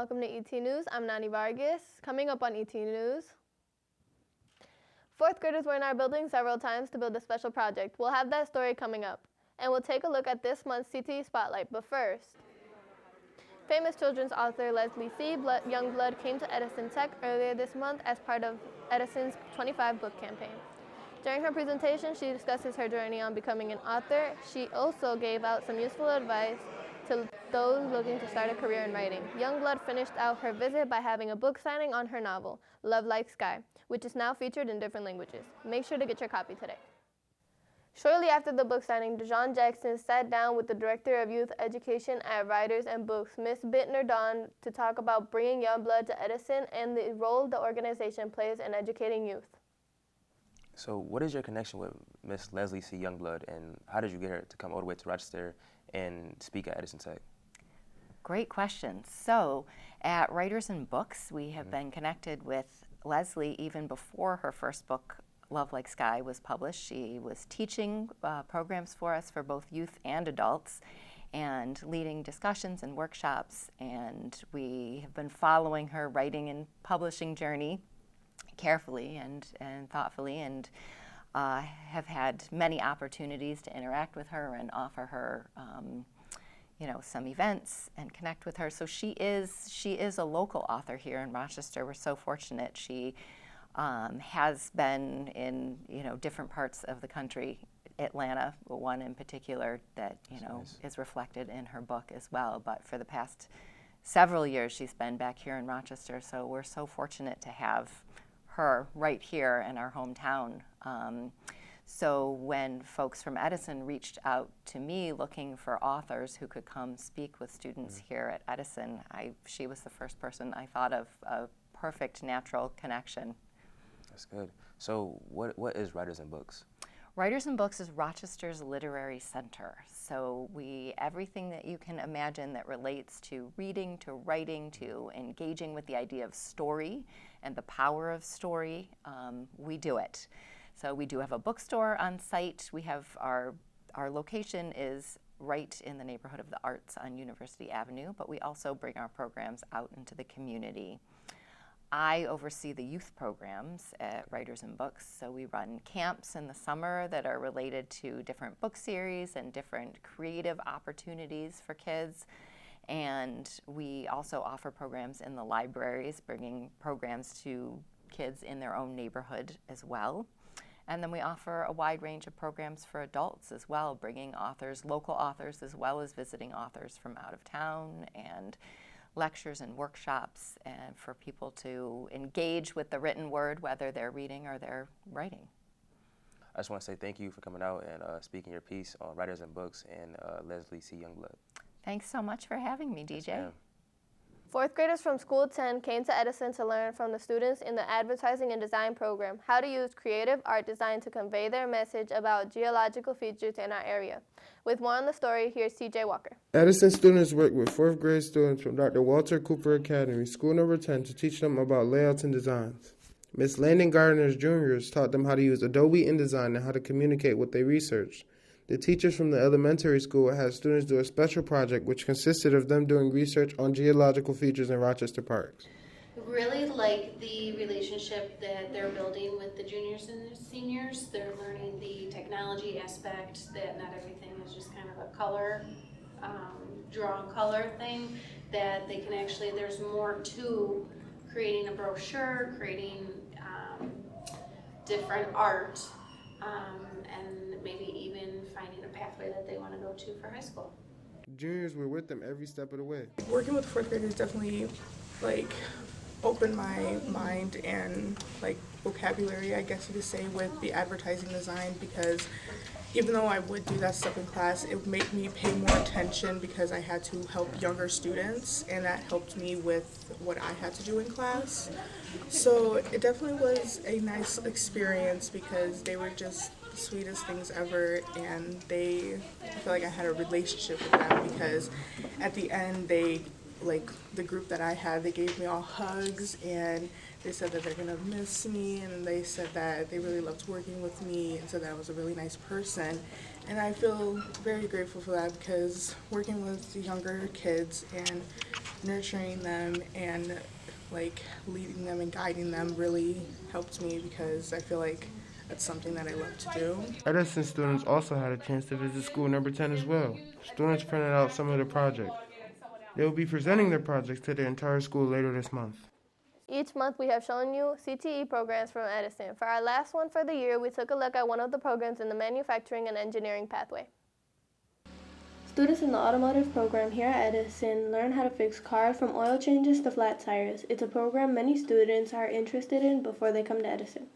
welcome to ET News. I'm Nani Vargas. Coming up on ET News, fourth graders were in our building several times to build a special project. We'll have that story coming up. And we'll take a look at this month's CTE Spotlight. But first, famous children's author Leslie C. Youngblood came to Edison Tech earlier this month as part of Edison's 25 book campaign. During her presentation, she discusses her journey on becoming an author. She also gave out some useful advice to those looking to start a career in writing. Youngblood finished out her visit by having a book signing on her novel, Love Like Sky, which is now featured in different languages. Make sure to get your copy today. Shortly after the book signing, Dejon Jackson sat down with the Director of Youth Education at Writers and Books, Ms. Bittner Dawn, to talk about bringing Youngblood to Edison and the role the organization plays in educating youth. So what is your connection with Miss Leslie C. Youngblood, and how did you get her to come all the way to Rochester and speak at Edison Tech? Great question. So at Writers and Books, we have been connected with Leslie even before her first book, Love Like Sky, was published. She was teaching programs for us for both youth and adults and leading discussions and workshops, and we have been following her writing and publishing journey carefully and thoughtfully, and have had many opportunities to interact with her and offer her some events and connect with her. So she is a local author here in Rochester. We're so fortunate. She has been in different parts of the country, Atlanta, one in particular that Nice. is reflected in her book as well. But for the past several years, she's been back here in Rochester. So we're so fortunate to have her right here in our hometown. So when folks from Edison reached out to me looking for authors who could come speak with students here at Edison, she was the first person I thought of, a perfect natural connection. That's good. So what is Writers and Books? Writers and Books is Rochester's literary center. So everything that you can imagine that relates to reading, to writing, to engaging with the idea of story and the power of story, we do it. So we do have a bookstore on site. We have our location is right in the neighborhood of the arts on University Avenue, but we also bring our programs out into the community. I oversee the youth programs at Writers and Books, so we run camps in the summer that are related to different book series and different creative opportunities for kids. And we also offer programs in the libraries, bringing programs to kids in their own neighborhood as well. And then we offer a wide range of programs for adults as well, bringing authors, local authors, as well as visiting authors from out of town, and lectures and workshops, and for people to engage with the written word, whether they're reading or they're writing. I just want to say thank you for coming out and speaking your piece on Writers and Books and Leslie C. Youngblood. Thanks so much for having me, DJ. Yes, Fourth graders from School 10 came to Edison to learn from the students in the Advertising and Design program how to use creative art design to convey their message about geological features in our area. With more on the story, here's TJ Walker. Edison students work with fourth grade students from Dr. Walter Cooper Academy, School Number 10, to teach them about layouts and designs. Miss Landon Gardner's juniors taught them how to use Adobe InDesign and how to communicate what they researched. The teachers from the elementary school had students do a special project which consisted of them doing research on geological features in Rochester parks. Really like the relationship that they're building with the juniors and the seniors. They're learning the technology aspect, that not everything is just kind of a color, drawn color thing, that they can actually, there's more to creating a brochure, creating different art, and maybe even finding a pathway that they want to go to for high school. Juniors were with them every step of the way. Working with fourth graders definitely opened my mind and vocabulary, I guess you could say, with the advertising design, because even though I would do that stuff in class, it would make me pay more attention because I had to help younger students, and that helped me with what I had to do in class. So it definitely was a nice experience because they were just the sweetest things ever, and I feel like I had a relationship with them because at the end the group that I had, they gave me all hugs, and they said that they're gonna miss me, and they said that they really loved working with me, and said that I was a really nice person. And I feel very grateful for that because working with the younger kids and nurturing them and like leading them and guiding them really helped me because I feel like that's something that I love to do. Edison students also had a chance to visit school number 10 as well. Students printed out some of the project. They will be presenting their projects to the entire school later this month. Each month we have shown you CTE programs from Edison. For our last one for the year, we took a look at one of the programs in the manufacturing and engineering pathway. Students in the automotive program here at Edison learn how to fix cars from oil changes to flat tires. It's a program many students are interested in before they come to Edison.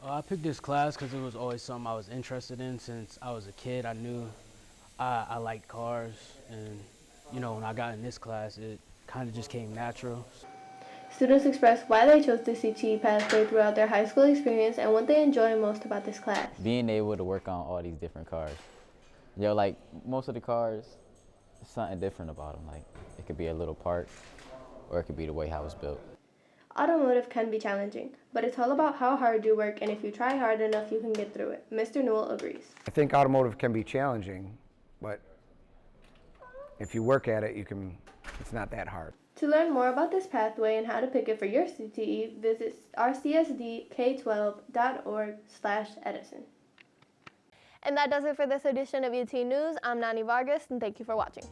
I picked this class because it was always something I was interested in since I was a kid. I knew I liked cars, and when I got in this class, it kind of just came natural. Students express why they chose the CTE pathway throughout their high school experience and what they enjoy most about this class. Being able to work on all these different cars. Like most of the cars, there's something different about them. Like it could be a little part, or it could be the way how it's built. Automotive can be challenging, but it's all about how hard you work, and if you try hard enough, you can get through it. Mr. Newell agrees. I think automotive can be challenging, but if you work at it, it's not that hard. To learn more about this pathway and how to pick it for your CTE, visit rcsdk12.org/Edison. And that does it for this edition of ET News. I'm Nani Vargas, and thank you for watching.